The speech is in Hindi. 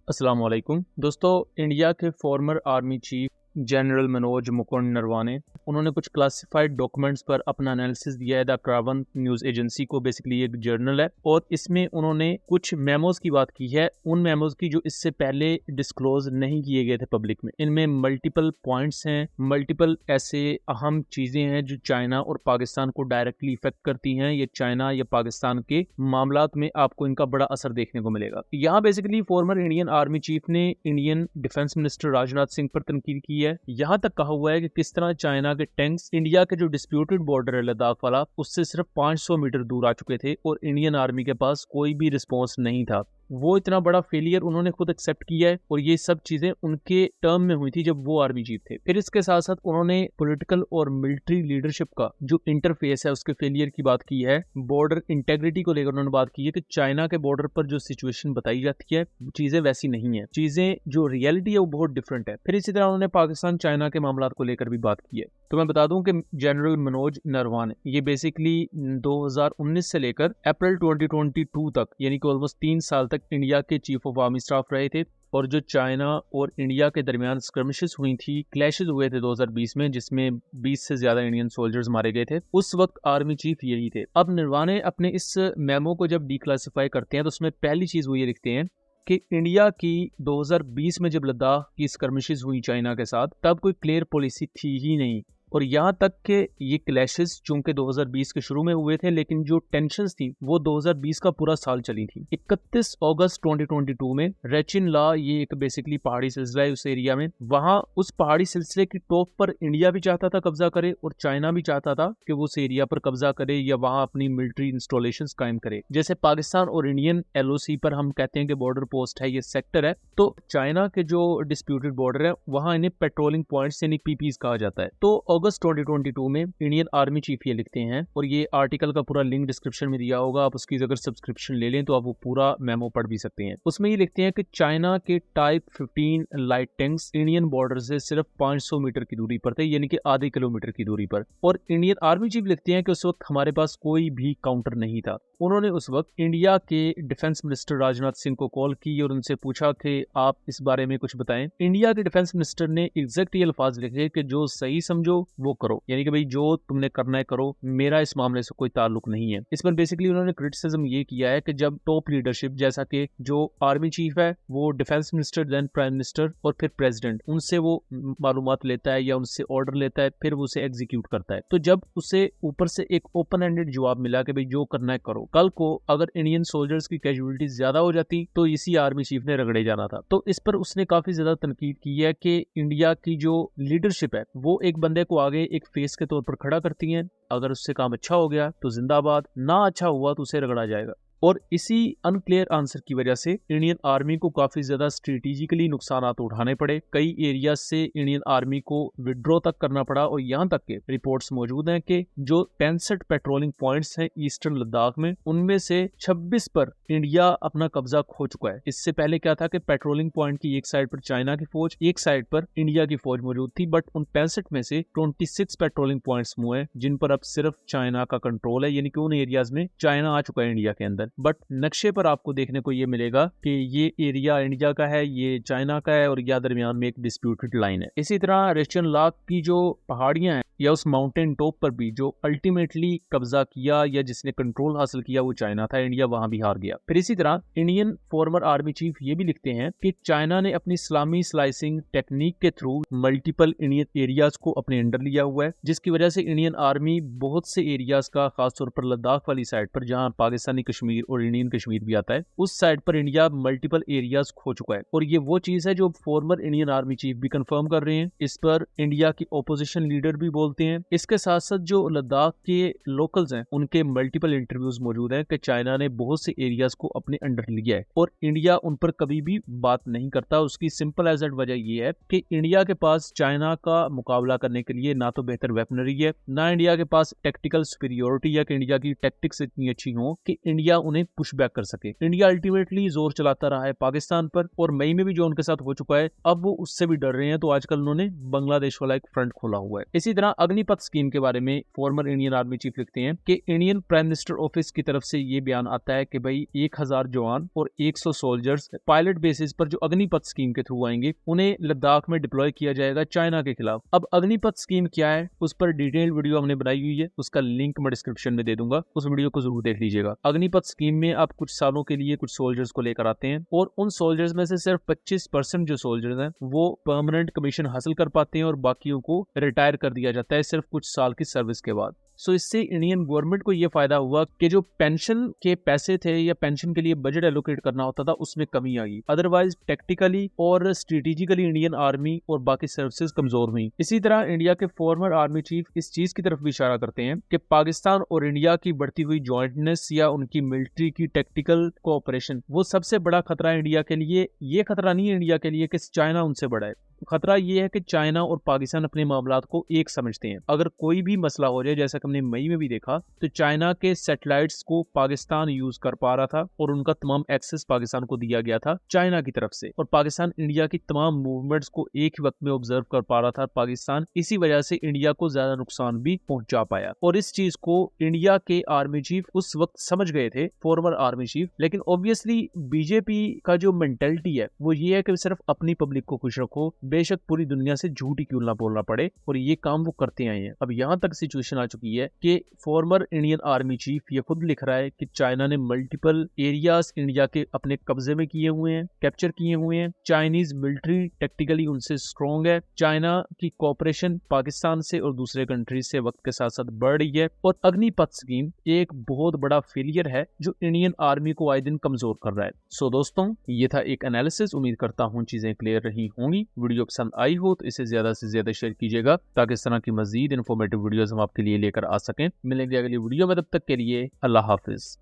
अस्सलाम वालेकुम दोस्तों। इंडिया के farmer army chief general Manoj Mukund Naravane उन्होंने कुछ क्लासिफाइड डॉक्यूमेंट्स पर अपना एनालिसिस दिया है। द क्रावन न्यूज़ एजेंसी को बेसिकली एक जर्नल है और इसमें उन्होंने कुछ मेमोज की बात की है, उन मेमोज की जो इससे पहले डिस्क्लोज नहीं किए गए थे पब्लिक में। इनमें मल्टीपल पॉइंट्स हैं, मल्टीपल ऐसे अहम चीज़ें हैं जो चाइना और पाकिस्तान को डायरेक्टली इफेक्ट करती हैं। ये चाइना या पाकिस्तान के मामलात में आपको इनका बड़ा असर देखने को मिलेगा। यहाँ basically former Indian army chief ने Indian defence minister Rajnath Singh पर तनकीद की है। यहाँ तक कहा हुआ है कि किस तरह चाइना के टैंक्स इंडिया के जो डिस्प्यूटेड बॉर्डर है लद्दाख वाला, उससे सिर्फ 500 मीटर दूर आ चुके थे और इंडियन आर्मी के पास कोई भी रिस्पॉन्स नहीं था। वो इतना बड़ा फेलियर उन्होंने खुद एक्सेप्ट किया है और ये सब चीजें उनके टर्म में हुई थी जब वो आर्मी चीफ थे। फिर इसके साथ साथ उन्होंने पॉलिटिकल और मिलिट्री लीडरशिप का जो इंटरफेस है उसके फेलियर की बात की है। बॉर्डर इंटेग्रिटी को लेकर उन्होंने बात की है कि चाइना के बॉर्डर पर जो सिचुएशन बताई जाती है चीजें वैसी नहीं है, चीजें जो रियलिटी है वो बहुत डिफरेंट है। फिर इसी तरह उन्होंने पाकिस्तान चाइना के मामला को लेकर भी बात की है। तो मैं बता दूं कि जनरल मनोज नरवाने ये बेसिकली 2019 से लेकर अप्रैल 2022 तक यानी कि ऑलमोस्ट 3 साल तक इंडिया के चीफ ऑफ आर्मी स्टाफ रहे थे। और जो चाइना और इंडिया के दरमियान स्क्रमिशेस हुई थी, क्लैशेस हुए थे 2020 में, जिसमें 20 से ज्यादा इंडियन सोल्जर्स मारे गए थे, उस वक्त आर्मी चीफ यही थे। अब नरवाने अपने इस मेमो को जब डिक्लासिफाई करते हैं तो उसमें पहली चीज वो ये लिखते हैं कि इंडिया की 2020 में जब लद्दाख की स्क्रमिशेस हुई चाइना के साथ, तब कोई क्लियर पॉलिसी थी ही नहीं। और यहाँ तक कि ये क्लैशेस चूंकि 2020 के शुरू में हुए थे, लेकिन जो टेंशन्स थी वो 2020 का पूरा साल चली थी। 31 अगस्त 2022 में रेचिन ला, ये एक बेसिकली पहाड़ी सिलसिला है उस एरिया में, वहां उस पहाड़ी सिलसिले की टॉप पर इंडिया भी चाहता था कब्जा करे और चाइना भी चाहता था कि वो उस एरिया पर कब्जा करे या वहां अपनी मिलिट्री इंस्टॉलेशंस कायम करे। जैसे पाकिस्तान और इंडियन LOC पर हम कहते हैं कि बॉर्डर पोस्ट है, ये सेक्टर है, तो चाइना के जो डिस्प्यूटेड बॉर्डर है वहां इन्हें पेट्रोलिंग पॉइंट्स यानी PPs कहा जाता है। तो अगस्त 2022 में इंडियन आर्मी चीफ ये लिखते हैं, और ये आर्टिकल का पूरा लिंक डिस्क्रिप्शन में दिया होगा, आप उसकी अगर सब्सक्रिप्शन ले लें तो आप वो पूरा मेमो पढ़ भी सकते हैं। उसमें ये लिखते हैं कि चाइना के type 15 light tanks Indian border से सिर्फ 500 मीटर की दूरी पर थे, यानी कि आधे किलोमीटर की दूरी पर। और इंडियन आर्मी चीफ लिखते हैं कि उस वक्त हमारे पास कोई भी काउंटर नहीं था। उन्होंने उस वक्त इंडिया के डिफेंस मिनिस्टर राजनाथ सिंह को कॉल की और उनसे पूछा कि आप इस बारे में कुछ बताएं। इंडिया के डिफेंस मिनिस्टर ने एग्जैक्ट ये अल्फाज लिखे कि जो सही समझो वो करो, यानी कि भाई जो तुमने करना है करो, मेरा इस मामले से कोई ताल्लुक नहीं है। इस पर बेसिकली उन्होंने क्रिटिसिज्म ये किया है कि जब टॉप लीडरशिप जैसा कि जो आर्मी चीफ है वो defence minister, then prime minister और फिर प्रेसिडेंट, उनसे वो मालूमात लेता है या उनसे ऑर्डर लेता है, फिर वो उसे एग्जीक्यूट करता है। तो जब उसे ऊपर से एक ओपन एंडेड जवाब मिला कि भाई जो करना है करो, कल को अगर इंडियन सोल्जर्स की कैजुअलिटीज ज्यादा हो जाती तो इसी आर्मी चीफ ने रगड़े जाना था। तो इस पर उसने काफी ज्यादा तनकीद की है कि इंडिया की जो लीडरशिप है वो एक बंदे को आगे एक फेस के तौर पर खड़ा करती है, अगर उससे काम अच्छा हो गया तो जिंदाबाद, ना अच्छा हुआ तो उसे रगड़ा जाएगा। और इसी अनक्लियर आंसर की वजह से इंडियन आर्मी को काफी ज्यादा स्ट्रेटेजिकली नुकसान उठाने पड़े। कई एरिया से इंडियन आर्मी को विड्रॉ तक करना पड़ा और यहाँ तक के रिपोर्ट्स मौजूद हैं कि जो 65 पेट्रोलिंग पॉइंट्स हैं ईस्टर्न लद्दाख में, उनमें से 26 पर इंडिया अपना कब्जा खो चुका है। इससे पहले क्या था कि पेट्रोलिंग पॉइंट की एक साइड पर चाइना की फौज, एक साइड पर इंडिया की फौज मौजूद थी, बट उन 65 में से 26 पेट्रोलिंग पॉइंट्स हुए हैं जिन पर अब सिर्फ चाइना का कंट्रोल है, यानी कि उन एरियाज में चाइना आ चुका है इंडिया के अंदर। बट नक्शे पर आपको देखने को ये मिलेगा कि ये एरिया इंडिया का है, ये चाइना का है और या दरमियान में एक डिस्प्यूटेड लाइन है। इसी तरह रेचिन लाक की जो पहाड़ियां हैं या उस माउंटेन टॉप पर भी जो अल्टीमेटली कब्जा किया या जिसने कंट्रोल हासिल किया वो चाइना था, इंडिया वहां भी हार गया। फिर इसी तरह इंडियन फॉर्मर आर्मी चीफ ये भी लिखते हैं कि चाइना ने अपनी इस्लामी स्लाइसिंग टेक्निक के थ्रू मल्टीपल इंडियन एरियाज को अपने अंडर लिया हुआ है, जिसकी वजह से इंडियन आर्मी बहुत से एरियाज का, खासतौर पर लद्दाख वाली साइड पर जहां पाकिस्तानी कश्मीर और इंडियन कश्मीर भी आता है, उस साइड पर इंडिया मल्टीपल एरियाज खो चुका है। और ये वो चीज है जो फॉर्मर इंडियन आर्मी चीफ भी कंफर्म कर रहे हैं। इस पर इंडिया की ऑपोजिशन लीडर भी बोलते हैं। इसके साथ साथ जो लद्दाख के लोकल्स हैं उनके मल्टीपल इंटरव्यूज मौजूद हैं कि चाइना ने बहुत से एरियाज को अपने अंडर लिया है और इंडिया उन पर कभी भी बात नहीं करता। उसकी सिंपल एज वजह ये है कि इंडिया के पास चाइना का मुकाबला करने के लिए ना तो बेहतर वेपनरी है, ना इंडिया के पास टेक्टिकल सुपीरियोरिटी है कि इंडिया की टैक्टिक्स इतनी अच्छी हो कि इंडिया उन्हें पुश बैक कर सके। इंडिया अल्टीमेटली जोर चलाता रहा है पाकिस्तान पर, और मई में भी जो उनके साथ हो चुका है, अब वो उससे भी डर रहे हैं। तो आजकल उन्होंने बांग्लादेश वाला एक फ्रंट खोला हुआ है। इसी तरह अग्निपथ स्कीम के बारे में फॉर्मर इंडियन आर्मी चीफ लिखते हैं कि इंडियन प्राइम मिनिस्टर ऑफिस की तरफ से ये बयान आता है कि भाई 1000 जवान और 100 सोल्जर्स पायलट बेसिस पर जो अग्निपथ स्कीम के थ्रू आएंगे उन्हें लद्दाख में डिप्लॉय किया जाएगा चाइना के खिलाफ। अब अग्निपथ स्कीम क्या है उस पर डिटेल वीडियो हमने बनाई हुई है, उसका लिंक मैं डिस्क्रिप्शन में दे दूंगा, उस वीडियो को जरूर देख लीजिएगा। अग्निपथ स्कीम में आप कुछ सालों के लिए कुछ सोल्जर्स को लेकर आते हैं और उन सोल्जर्स में से सिर्फ 25% जो सोल्जर्स हैं वो परमानेंट कमीशन हासिल कर पाते हैं और बाकियों को रिटायर कर दिया जाता है सिर्फ कुछ साल की सर्विस के बाद। सो इससे इंडियन गवर्नमेंट को ये फायदा हुआ कि जो पेंशन के पैसे थे या पेंशन के लिए बजट एलोकेट करना होता था उसमें कमी आई। अदरवाइज टेक्टिकली और स्ट्रेटेजिकली इंडियन आर्मी और बाकी सर्विसेज कमजोर हुई। इसी तरह इंडिया के फॉर्मर आर्मी चीफ इस चीज की तरफ भी इशारा करते हैं कि पाकिस्तान और इंडिया की बढ़ती हुई जॉइंटनेस या उनकी मिलिट्री की टेक्टिकल कोऑपरेशन वो सबसे बड़ा खतरा है इंडिया के लिए। ये खतरा नहीं है इंडिया के लिए कि चाइना उनसे बड़ा है, खतरा ये है कि चाइना और पाकिस्तान अपने मामलात को एक समझते हैं। अगर कोई भी मसला हो जाए, जैसा कि हमने मई में भी देखा, तो चाइना के सैटेलाइट्स को पाकिस्तान यूज कर पा रहा था और उनका तमाम एक्सेस पाकिस्तान को दिया गया था चाइना की तरफ से, और पाकिस्तान इंडिया की तमाम मूवमेंट्स को एक ही वक्त में ऑब्जर्व कर पा रहा था पाकिस्तान। इसी वजह से इंडिया को ज्यादा नुकसान भी पहुंचा पाया और इस चीज को इंडिया के आर्मी चीफ उस वक्त समझ गए थे, फॉर्मर आर्मी चीफ। लेकिन ऑब्वियसली बीजेपी का जो मेंटेलिटी है वो ये है कि सिर्फ अपनी पब्लिक को खुश रखो, बेशक पूरी दुनिया से झूठ ही क्यों ना बोलना पड़े, और ये काम वो करते आए हैं। अब यहाँ तक सिचुएशन आ चुकी है कि फॉर्मर इंडियन आर्मी चीफ ये खुद लिख रहा है कि चाइना ने मल्टीपल एरियाज इंडिया के अपने कब्जे में किए हुए हैं, कैप्चर किए हुए हैं। चाइनीज मिलिट्री टेक्टिकली उनसे स्ट्रॉन्ग है। चाइना की कोऑपरेशन पाकिस्तान से और दूसरे कंट्रीज से वक्त के साथ साथ बढ़ रही है और अग्निपथ स्कीम एक बहुत बड़ा फेलियर है जो इंडियन आर्मी को आए दिन कमजोर कर रहा है। सो दोस्तों, ये था एक एनालिसिस। उम्मीद करता हूँ चीजें क्लियर रही होंगी। वीडियो पसंद आई हो तो इसे ज्यादा से ज्यादा शेयर कीजिएगा ताकि इस तरह की मजीद इन्फॉर्मेटिव वीडियोस हम आपके लिए लेकर आ सकें। मिलेंगे अगली वीडियो में, तब तक के लिए अल्लाह हाफिज।